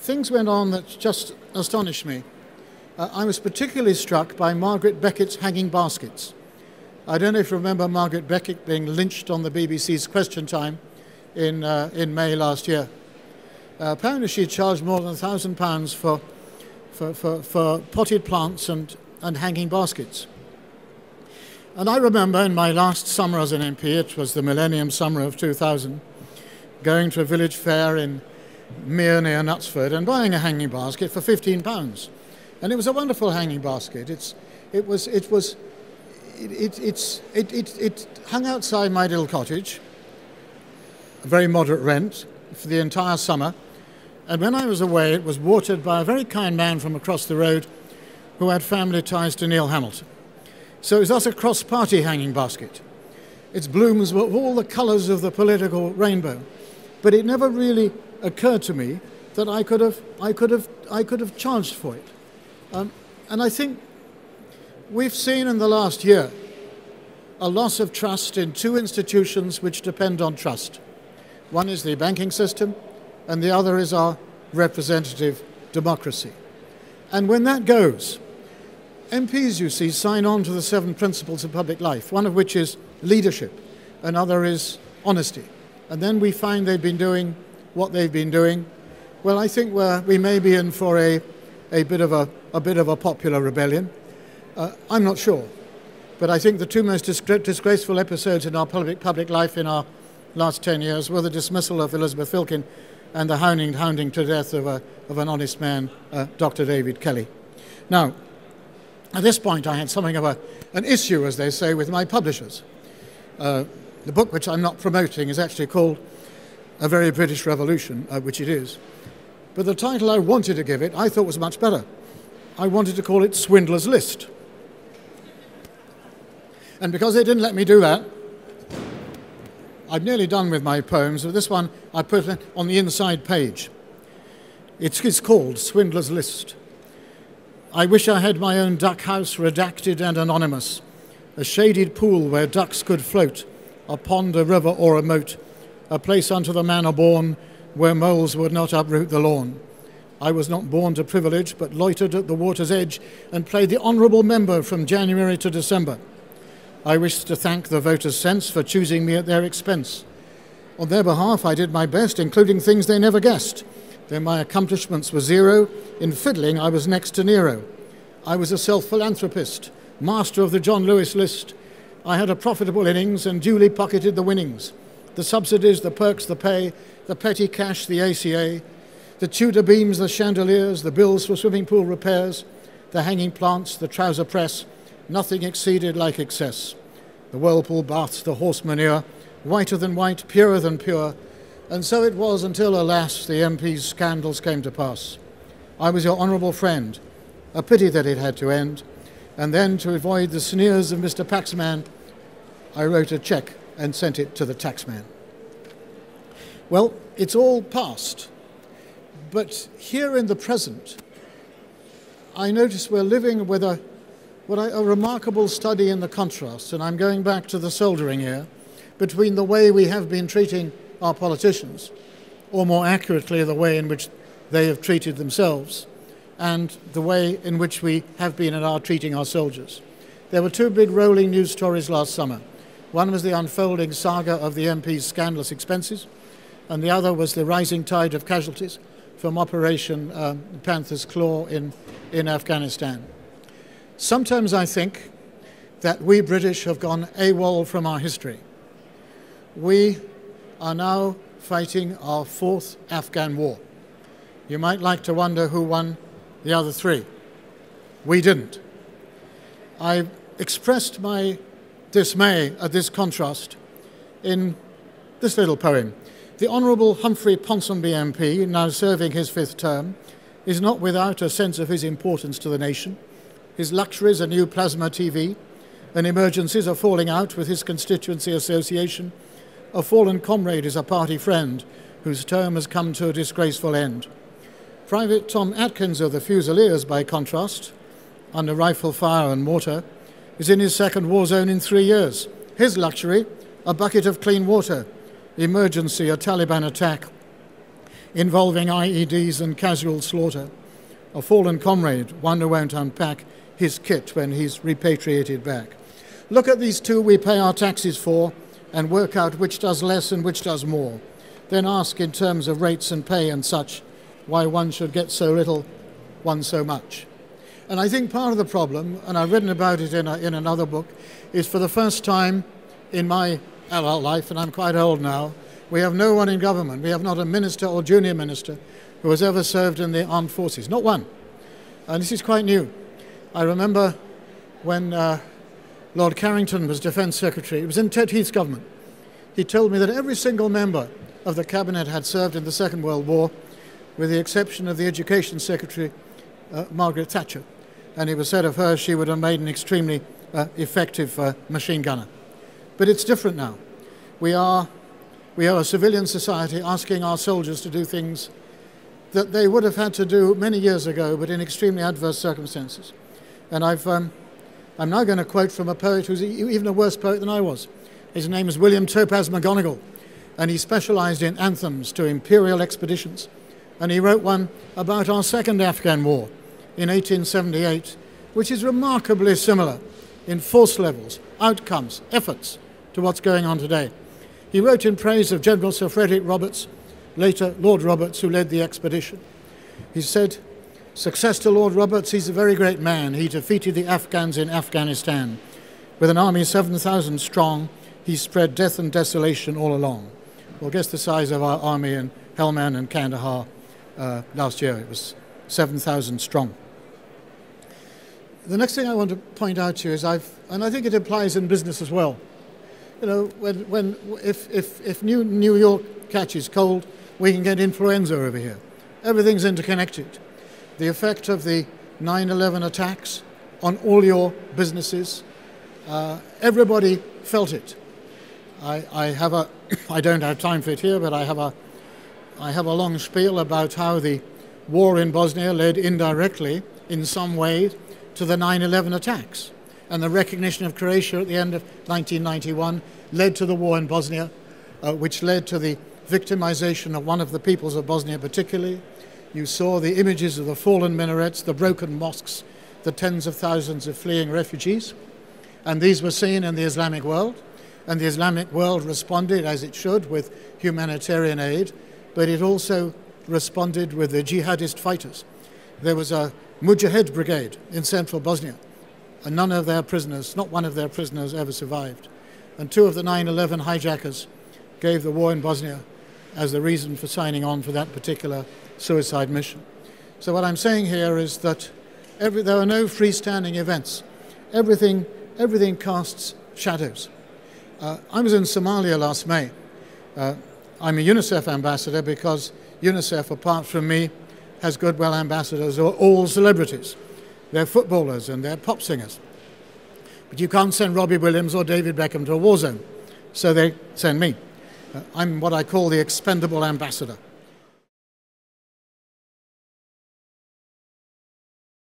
things went on that just astonished me. I was particularly struck by Margaret Beckett's hanging baskets. I don't know if you remember Margaret Beckett being lynched on the BBC's Question Time in May last year. Apparently she charged more than £1,000 for potted plants and hanging baskets. And I remember in my last summer as an MP, it was the millennium summer of 2000, going to a village fair in Mere near Knutsford and buying a hanging basket for £15. And it was a wonderful hanging basket. It hung outside my little cottage, a very moderate rent for the entire summer. And when I was away, it was watered by a very kind man from across the road who had family ties to Neil Hamilton. So it was thus a cross-party hanging basket. Its blooms were all the colours of the political rainbow. But it never really occurred to me that I could have charged for it. And I think we've seen in the last year a loss of trust in two institutions which depend on trust. One is the banking system, and the other is our representative democracy. And when that goes, MPs, you see, sign on to the 7 principles of public life, one of which is leadership, another is honesty. And then we find they've been doing what they've been doing. Well, I think we may be in for a bit of a popular rebellion. I'm not sure. But I think the two most disgraceful episodes in our public life in our last 10 years were the dismissal of Elizabeth Filkin and the hounding to death of an honest man, Dr. David Kelly. Now, at this point, I had something of an issue, as they say, with my publishers. The book, which I'm not promoting, is actually called A Very British Revolution, which it is. But the title I wanted to give it, I thought was much better. I wanted to call it Swindler's List. And because they didn't let me do that, I'm nearly done with my poems, but this one I put on the inside page. It's called Swindler's List. I wish I had my own duck house, redacted and anonymous, a shaded pool where ducks could float, a pond, a river or a moat, a place unto the manor born, where moles would not uproot the lawn. I was not born to privilege, but loitered at the water's edge and played the honourable member from January to December. I wish to thank the voters' sense for choosing me at their expense. On their behalf, I did my best, including things they never guessed. Though my accomplishments were zero, in fiddling I was next to Nero. I was a self-philanthropist, master of the John Lewis list. I had a profitable innings and duly pocketed the winnings. The subsidies, the perks, the pay, the petty cash, the ACA, the Tudor beams, the chandeliers, the bills for swimming pool repairs, the hanging plants, the trouser press, nothing exceeded like excess. The whirlpool baths, the horse manure, whiter than white, purer than pure. And so it was until, alas, the MP's scandals came to pass. I was your honourable friend. A pity that it had to end. And then, to avoid the sneers of Mr. Paxman, I wrote a cheque and sent it to the taxman. Well, it's all past. But here in the present, I notice we're living with a remarkable study in the contrast, and I'm going back to the soldering here, between the way we have been treating our politicians, or more accurately, the way in which they have treated themselves, and the way in which we have been and are treating our soldiers. There were two big rolling news stories last summer. One was the unfolding saga of the MP's scandalous expenses, and the other was the rising tide of casualties from Operation Panther's Claw in Afghanistan. Sometimes I think that we British have gone AWOL from our history. We are now fighting our 4th Afghan war. You might like to wonder who won the other 3. We didn't. I expressed my dismay at this contrast in this little poem. The Honourable Humphrey Ponsonby MP, now serving his 5th term, is not without a sense of his importance to the nation. His luxuries, a new plasma TV, and emergencies are falling out with his constituency association. A fallen comrade is a party friend whose term has come to a disgraceful end. Private Tom Atkins of the Fusiliers, by contrast, under rifle fire and mortar, is in his 2nd war zone in 3 years. His luxury, a bucket of clean water. Emergency, a Taliban attack. involving IEDs and casual slaughter. A fallen comrade, one who won't unpack his kit when he's repatriated back. Look at these two we pay our taxes for and work out which does less and which does more. Then ask in terms of rates and pay and such why one should get so little, one so much. And I think part of the problem, and I've written about it in another book, is for the first time in my adult life, and I'm quite old now, we have no one in government. We have not a minister or junior minister who has ever served in the armed forces. Not one. And this is quite new. I remember when Lord Carrington was Defence Secretary, it was in Ted Heath's government, he told me that every single member of the cabinet had served in the Second World War, with the exception of the Education Secretary, Margaret Thatcher. And it was said of her she would have made an extremely effective machine gunner. But it's different now. We are a civilian society asking our soldiers to do things that they would have had to do many years ago, but in extremely adverse circumstances. And I'm now going to quote from a poet who's even a worse poet than I was. His name is William Topaz McGonigal, and he specialized in anthems to imperial expeditions. And he wrote one about our second Afghan war in 1878, which is remarkably similar in force levels, outcomes, efforts to what's going on today. He wrote in praise of General Sir Frederick Roberts, later Lord Roberts, who led the expedition. He said, "Success to Lord Roberts, he's a very great man. He defeated the Afghans in Afghanistan. With an army 7,000 strong, he spread death and desolation all along." Well, guess the size of our army in Helmand and Kandahar last year. It was 7,000 strong. The next thing I want to point out to you is and I think it applies in business as well. You know, if New York catches cold, we can get influenza over here. Everything's interconnected. The effect of the 9/11 attacks on all your businesses, everybody felt it. I don't have time for it here, but I have a long spiel about how the war in Bosnia led indirectly, in some way, to the 9/11 attacks. And the recognition of Croatia at the end of 1991 led to the war in Bosnia, which led to the victimization of one of the peoples of Bosnia particularly. You saw the images of the fallen minarets, the broken mosques, the tens of thousands of fleeing refugees. And these were seen in the Islamic world. And the Islamic world responded, as it should, with humanitarian aid, but it also responded with the jihadist fighters. There was a Mujahid brigade in central Bosnia, and none of their prisoners, not one of their prisoners, ever survived. And two of the 9/11 hijackers gave the war in Bosnia as the reason for signing on for that particular suicide mission. So what I'm saying here is that there are no freestanding events. Everything casts shadows. I was in Somalia last May. I'm a UNICEF ambassador because UNICEF, apart from me, has goodwill ambassadors who are all celebrities. They're footballers and they're pop singers. But you can't send Robbie Williams or David Beckham to a war zone, so they send me. I'm what I call the expendable ambassador.